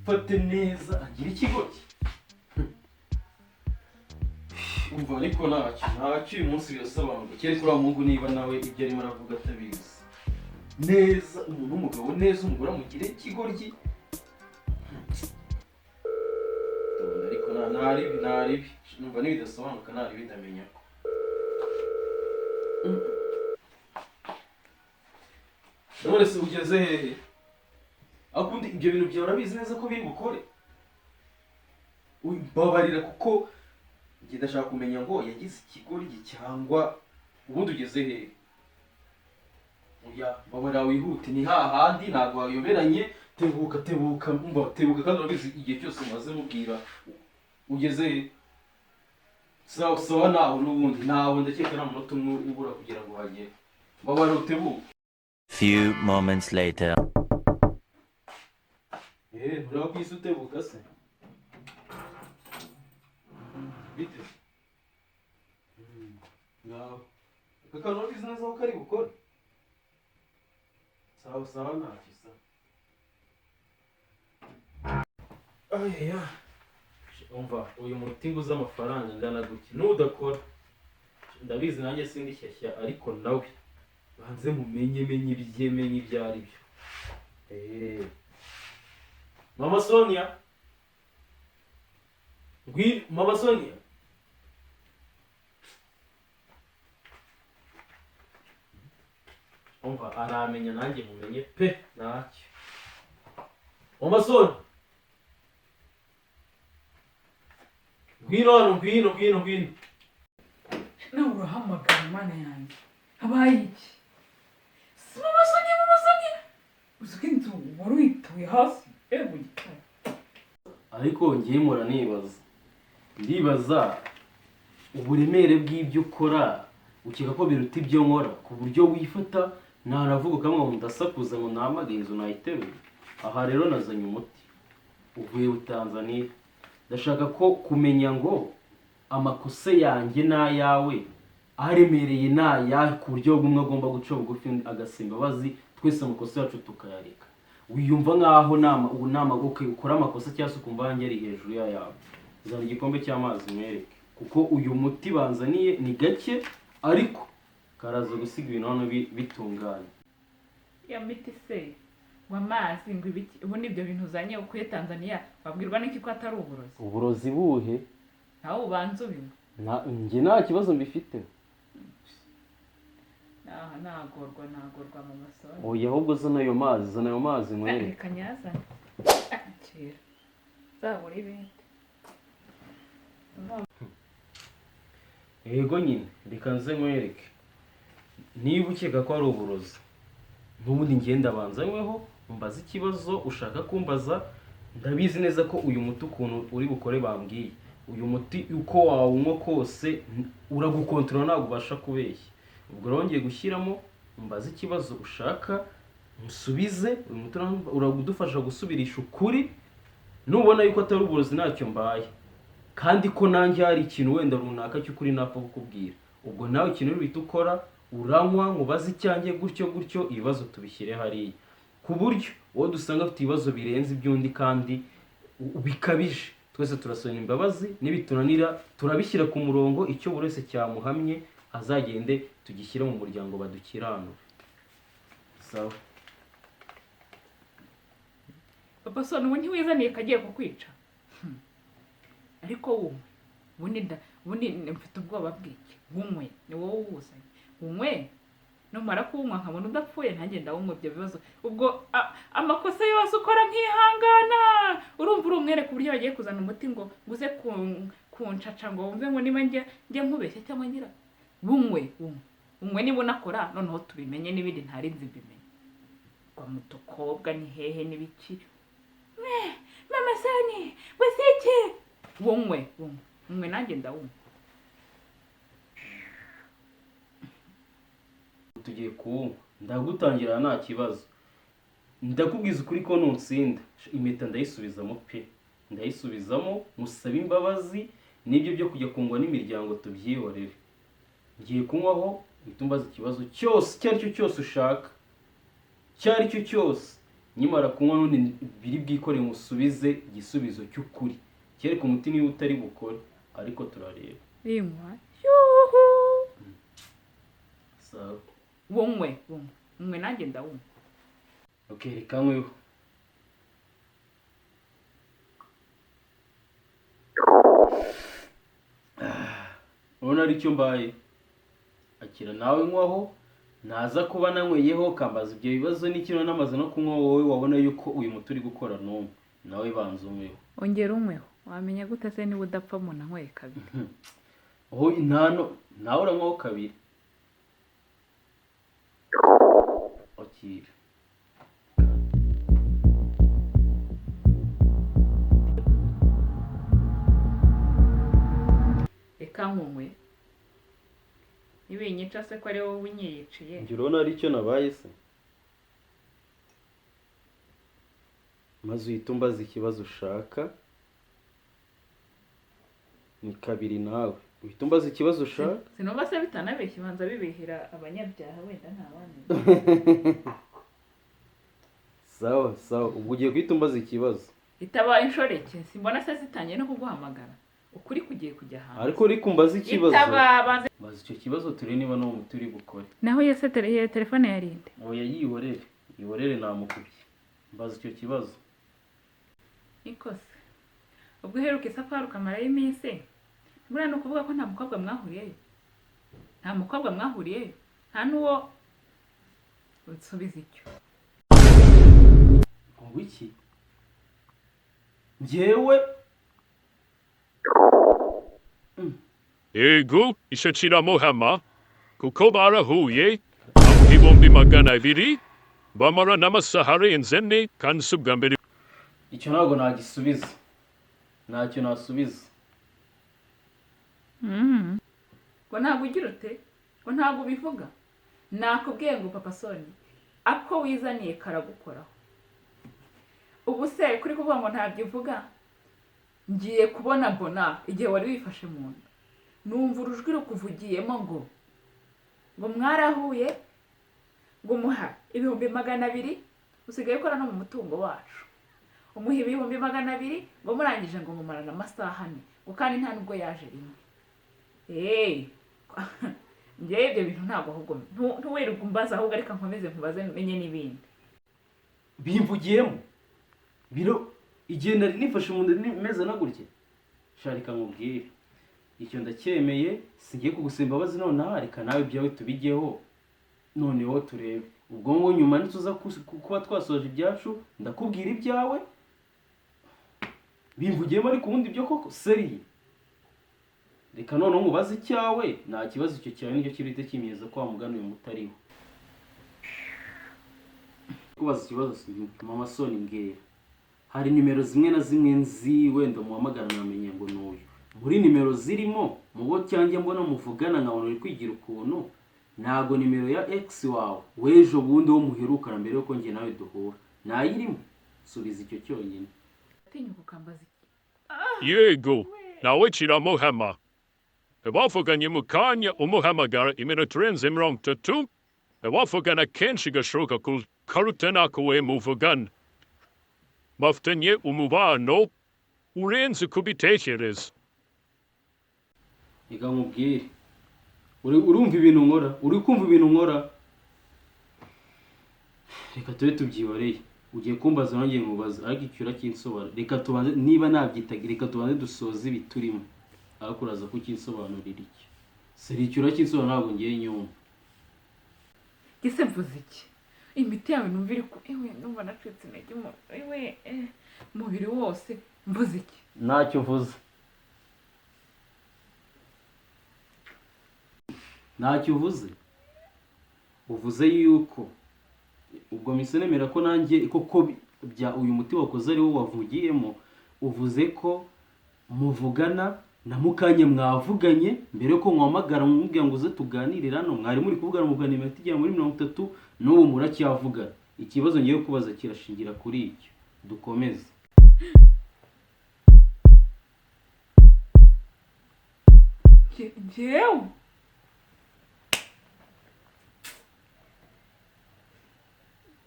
fate neza agira ikigo cye. Umva ariko ntacyo uyu munsi birasobanuka cyari kuri Mungu niba nawe ibyo arimo aravuga atabizi neza. Umuntu w'umugabo neza umugore amugire ikigoryi. Ariko ntaribi numva nibidasobanuka ntaribi ndamenya ko none se ugeze hehe? Akundi ibyo bintu byawe urabizi neza ko biri bukore. Babarira kuko njye ndashaka kumenya ngo yagize ikigoryi cyangwa ubundi ugeze hehe. Oya babarira wihute ni hahandi ntabwo wayoberanye. Tebuka kandi urabizi igihe cyose umaze mubwira ugeze he. Sawa nawe n'ubundi nawe ndakeka nta munota umwe ubura kugira ngo hagere. Babarira utebuke. Few moments later. Nturaba ku isi utebuka se? Bite? Ngaho. Aka kantu urabizi neza ko kari bukore? Sawa ntacyo isa. Aya. Umva uyu muti nguze amafaranga ngana gutya n'udakora. Ndabizi nanjye sindi shyashya ariko nawe banze mumenye ibyo ari byo. Mama Sonia. Mama Sonia. Umva aramenya nanjye mumenye pe ntacyo. Mama Sonia. Ngwino. Nawe urahamagara Mana yanjye. Habaye iki? Si Mama Sonia. Uzi ko inzu wari uyituye hasi. Ariko ngiye mpora ndibaza uburemere bw'ibyo ukora ukeka ko biruta ibyo nkora ku buryo wifata ntaravuga kamwe ngo ndasakuza ngo nahamagaye inzu nayiteruye. Aha rero nazanye umuti uvuye mu Tanzania. Ndashaka ko kumenya ngo amakosa yanjye n'ayawe aremereye n'ayahe ku buryo bumwe agomba guca bugufi agasimba bazi twese amakosa yacu tukayareka. Wiyumva nkaho ubu namagoke ukora amakosa cyangwa se ukumva yanjye ari hejuru yawe. Zana igikombe cy'amazi mwereke kuko uyu muti banzaniye ni gake ariko karaza gusiga ibintu hano bitunganye. Ya miti se wamazi ngo ibiki ubu nibyo bintu uzanye ukuye Tanzania babwirwa n'iki ko atari uburozi. Uburozi buhe? Nawe ubanza ubimwe. Njye nta kibazo mbifite. Nagorwa Mama Sonia. Oya ahubwo zana ayo mazi mwereke. Reka nyazane. Kera. Zabura ibindi. Yego nyine reka nze mwereke. Niba ukeka ko ari uburozi n'ubundi ngenda banzanyweho umbaza ikibazo ushaka kumbaza. Ndabizi neza ko uyu muti ukuntu uri bukore bambwiye. Uyu muti uko wawunywa kose uragukontrola ntabwo ubasha kubeshya. Ubwo rongeye gushyiramo umbaza ikibazo ushaka musubize. Uyu muti uragudufasha gusubirisha ukuri. Nubona yuko atari uburozi ntacyo mbaye kandi ko nanjye hari ikintu wenda runaka cy'ukuri napfa kukubwira. Ubwo nawe ikintu uri bita ukora uranywa mubaze icyanjye gutyo ibibazo tubishyire hariya ku buryo wowe dusanga afite ibibazo birenze iby'undi kandi bikabije. Twese turasaba imbabazi nibitunanira turabishyira ku murongo. Icyo buri wese cyamuhamye azagende tugishyire mu muryango badukiranure. Sawa Papa Sonia ubu ntiwizaniye kagiye kukwica. Ariko ubundi mfite ubwoba bw'iki. Wunywe ni wowe uwuzanye. Wunywe numara kuwunywa nkabona udapfuye ntange ndawunywa ibyo bibazo. Ubwo amakosa yose ukora nkihangana urumva uri umwere ku buryo bagiye kuzana umuti ngo nguze kuncaca ngo wumve ngo niba njye nkubeshya cyangwa ngira. Wunywe niba unakora noneho tubimenye n'ibindi ntari nzi mbimenye. Kwa mutukobwa ni hehe n'ibiki. Mama Sonia wasiki wunywe nanjye ndawunywa. Tugiye kuwunywa ndagutangira nta kibazo. Ndakubwiza ukuri ko nutsinda impeta ndayisubizamo pe. Ndayisubizamo musaba imbabazi n'ibyo byo kujya kungwa n'imiryango tubyihorere. Ngiye kunywaho utumbaza ikibazo cyose cyari cyo cyose ushaka. Cyari cyo cyose nyimara kunywa none biri bwikore musubize igisubizo cy'ukuri kereka umuti niba utari bukore ariko turareba inywa yuhu sawa unywe nanjye ndawunywa. okay reka nkweho urabona aricyo mbaye akira nawe nywaho naza kuba nanyweyeho kambaza ibyo bibazo n'ikintu namaze no kunywa wowe wabona yuko uyu muti uri gukora n'umwe nawe banza unyweho ongera unyweho wamenya gute se niba udapfa mu nanyweye kabiri aho intano nawe uranywaho kabiri akira reka nkunywe ibinyica se ko ari wowe unyiyiciye njye urabona aricyo nabaye se maze uhita umbaza ikibazo ushaka ni kabiri nawe uhita umbaza ikibazo ushaka sinumva se bitanabeshya banza bibihira abanyabyaha wenda nta bandi sawa sawa ubwo ugiye guhita umbaza ikibazo itaba inshoreke simbona se zitangiye no kuguhamagara ukuri kugiye kujya hanze ariko uri kumbaza ikibazo itababaze baza icyo kibazo turebe niba n'uwo muti uri bukore naho yese telefone yarinde oya yihorere namukubye mbaza icyo kibazo ikose ubwo uheruka isafari ukamarayo iminsi buriya ni ukuvuga ko nta mukobwa mwahuriyeyo nta n'uwo unsubiza icyo ngo iki njyewe Yego ishakiramo hama kuko barahuye amuha ibihumbi 200 bamara n'amasaha arenze 4 kandi si ubwa mbere icyo ntabwo nagisubiza ntacyo nasubiza ngo ntabwo ugira ute ngo ntabwo ubivuga nakubwiye ngo papa soni ako wizaniye karagukoraho ubu se kuri kuvuga ngo ntabyo uvuga ngiye kubona mbona igihe wari wifashe mu nda numva urujwi rukuvugiyemo ngo mwarahuye ngo umuha ibihumbi 200 usigaye ukora no mu mutungo wacu umuha ibihumbi 200 ngo murangije ngo mumarana amasaha 4 ngo kandi nta nubwo yaje rimwe njye ibyo bintu ntabwo ahubwo ntuwirirwa umbaza ahubwo ariko nkomeze nkubaze menye n'ibindi bimvugiyemo biro igihe nari nifashe mu nda meze na gutya sharika nkubwire icyo ndacyemeye singiye kugusemba abazi nonaha reka nawe ibyawe tubigeho noneho turebe ubwo ngo nyuma nituza kuba twasoje ibyacu ndakubwira ibyawe bimvugiyemo ariko ubundi byo koko seriye reka noneho mubaze icyawe nta kibazo icyo cyawe nicyo kibite kimyeza ko wamugana uyu mutariho kubaza ikibazo mama soni mbwira hari nimero zimwe na zimwe nzi wenda muhamagara namenye ngo n'uyu muri nimero zirimo mubo cyanjye mbona muvugana nkabona uri kwigira ukuntu ntago nimero ya ex wawe wejo bundi wo muherukana mbere yuko njye nawe duhura nayirimo subiza icyo cyonyine atinyuka ukambaza yego nawe kiramo hama bavuganye mu kanya umuhamagara iminota irenze 30 bavugana kenshi gashoboka karuta n'ako we muvugana bafitanye umubano urenze kubitekereza reka nkubwire urumva ibintu nkora uri kumva ibintu nkora reka tube tubyihoreye ugiye kumbaza nanjye nkubaza ariko icyo urakinsobanura reka tubanze niba nabyitaga reka tubanze dusoze ibi turimo ariko uraza kukinsobanurira iki seri icyo urakinsobanura ntabwo ngiye nyumva gise mvuze iki imiti yawe numva iri ku numva nacitse intege umubiri wose mvuze iki ntacyo uvuze uvuze yuko ubwo mise nemera ko nanjye koko bya uyu muti wakoze ari wo wavugiyemo uvuze ko muvugana na mukanye mwavuganye mbere yuko mwamagara mumubwira ngo uze tuganirire hano mwari muri kuvugana muvugana iminota igera muri 30 n'ubu muracyavugana ikibazo ngiye kubaza kirashingira kuri icyo dukomeze njyewe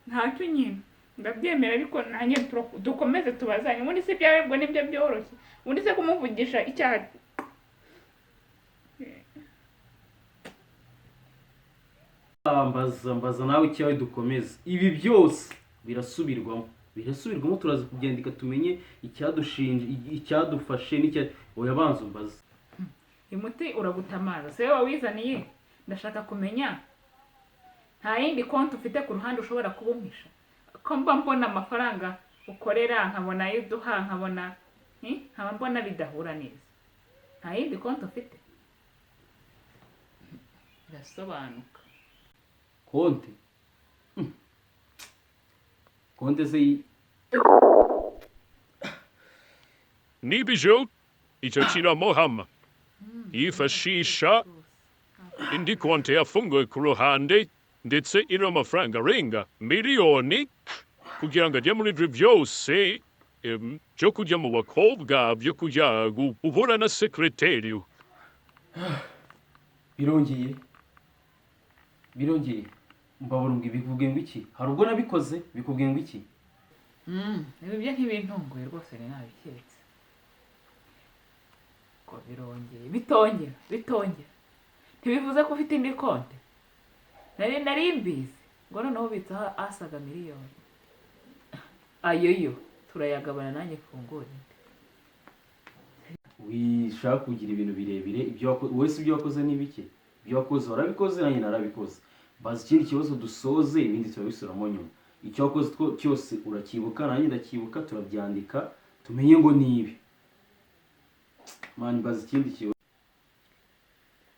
ntacyo nyine ndabyemera ariko nanjye dukomeze tubazanye ubundi si ibyawe ngo nibyo byoroshye ubundi se kumuvugisha icyaha mbaza nawe icyawe dukomeze ibi byose birasubirwamo turaza kugendeka tumenye icyadushinje icyadufashe oya banza umbaza umuti uragutamaza se wowe wizaniye ndashaka kumenya nta yindi konti ufite ku ruhande ushobora kubumpisha ko mba mbona amafaranga ukorera nkabona ayo uduha nkabona nkaba mbona bidahura neza nta yindi konti ufite birasobanuka konti konti se Nibyo icyo kiramuhama yifashisha indi konti yafunguye ku ruhande ndetse iriho amafaranga arenga miliyoni kugira ngo ajye muri ibyo byose byo kujya mu bakobwa byo kujya guhura na sekreteri birongeye mbabura ngo bivuge ngo iki hari ubwo nabikoze bikubwiye ngo iki ibi byo ntibintunguye rwose ni nabiketse ko birongeye bitongera ntibivuze ko ufite indi konti nari mbizi ngo noneho ubitsaho asaga miliyoni ayoyo turayagabana nanjye fungure wishaka kugira ibintu birebire wese ibyo wakoze ni bike ibyo wakoze warabikoze nanjye narabikoze bazi ikindi kibazo dusoze ibindi turabisubiramo nyuma icyo wakoze cyose urakibuka nanjye ndakibuka turabyandika tumenye ngo ni ibi mani bazi ikindi kibazo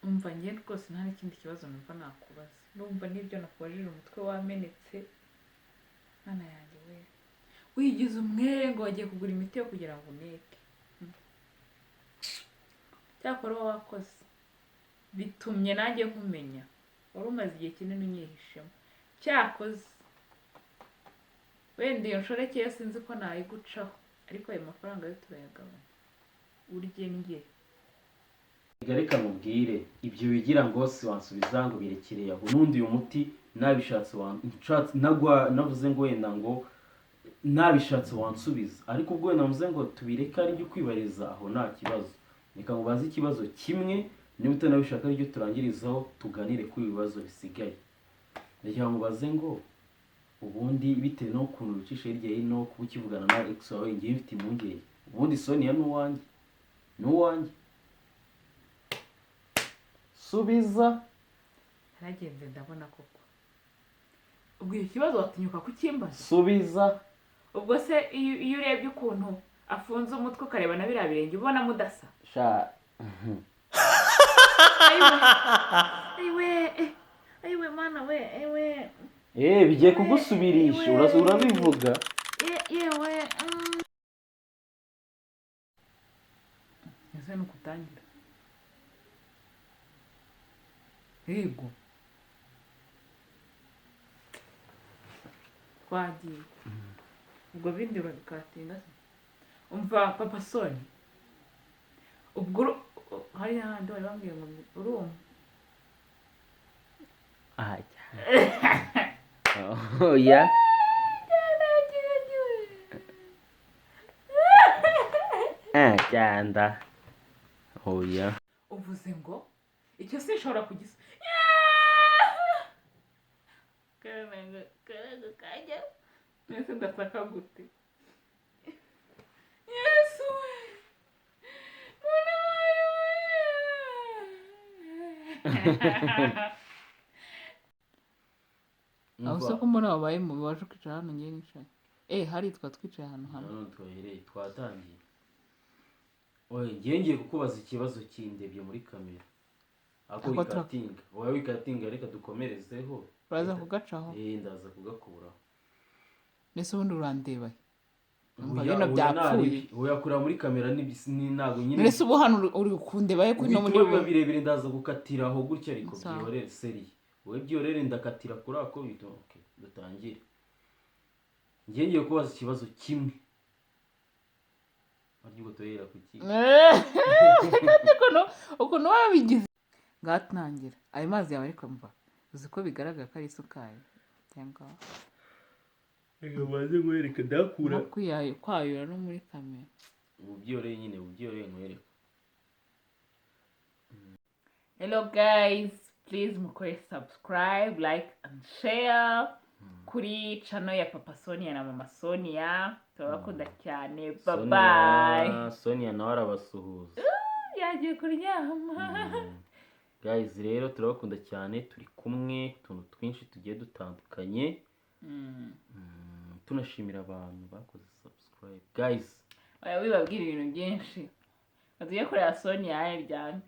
umva njye rwose nta n'ikindi kibazo numva nakubaza numva n'ibyo nakubajije umutwe wamenetse mwana yanjye we wigize umwere ngo wagiye kugura imiti yo kugira ngo uneke cyakora uba wakoze bitumye nanjye nkumenya wari umaze igihe kinini unyihishemo cyakoze wenda iyo nshoreke sinzi ko nayigucaho ariko ayo mafaranga yo turayagabanya urye ndye reka mubwire ibyo bigira ngo si wansubiza ngo birekere aho n'undi uyu muti nabishatse navuze ngo wenda ngo nabishatse wansubiza ariko ubwo wenda navuze ngo tubireke ari byo kwibariza aho nta kibazo reka ngo baze ikibazo kimwe niba utanabishaka aribyo turangirizaho tuganire kuri ibibazo bisigaye ndagira ngo baze ngo ubundi bitewe n'ukuntu ubicisha hirya hino kuba ukivugana na ex wawe ngiye mfite impungenge ubundi Sonia n'uwanjye subiza naragenze ndabona koko ubwo icyo kibazo watinyuka kukimbaza subiza ubwo se iyo urebye ukuntu afunze umutwe ukareba na biriya birenge ubona mudasa ayiwe mana we bigiye kugusubirisha urabivuga yewe ese ni ukutangira yego twagiye ubwo bindi urabikatinda se umva papa Soni ubwo hari n'ahandi wari bambwiye ngo urumva oya cyanda oya uvuze ngo icyo sinshobora kugisa karaga kajya mwese ndasaka gute yesu we mwana aho se ko muri abo baye mu waje kwicara hano ngiye nicaye hari twicaye ahantu hamwe none twahereye twatangiye ngiye kukubaza ikibazo kindebye muri kamera ako wikatinga wowe wikatinga reka dukomerezeho uraza kugacaho ndaza kugakuraho nese ubundi urandeba umva bino byapfuye uyakura muri kamera ntabwo nyine nese ubu hano uri kundeba ye kuri no muri birebire ndaza gukatiraho gutya ariko byorere seri wowe byorere ndakatira kuri ako bitoke dutangire ngiye kubaza ikibazo kimwe ariko toyera kuki ukuntu wabigize ngatangira ayo mazi yawe ariko mva uzi ko bigaragara ko ari isukari cyangwa reka maze nkwereke ndakura no kwayura no muri kamera. ububyoreye nyine ububyoreye nkwereke. Hello guys, please mukore subscribe, like and share kuri channel ya Papa Sonia na Mama Sonia. Turabakunda cyane. Bye bye. Sonia nawe arabasuhuza. Yagiye kuryama. Guys rero turabakunda cyane, turi kumwe utuntu twinshi tugiye dutandukanye. Tunashimira abantu bakoze subscribe. Guys, Oya wibabwira ibintu byinshi. Bagiye kureba Sonia yaryamye.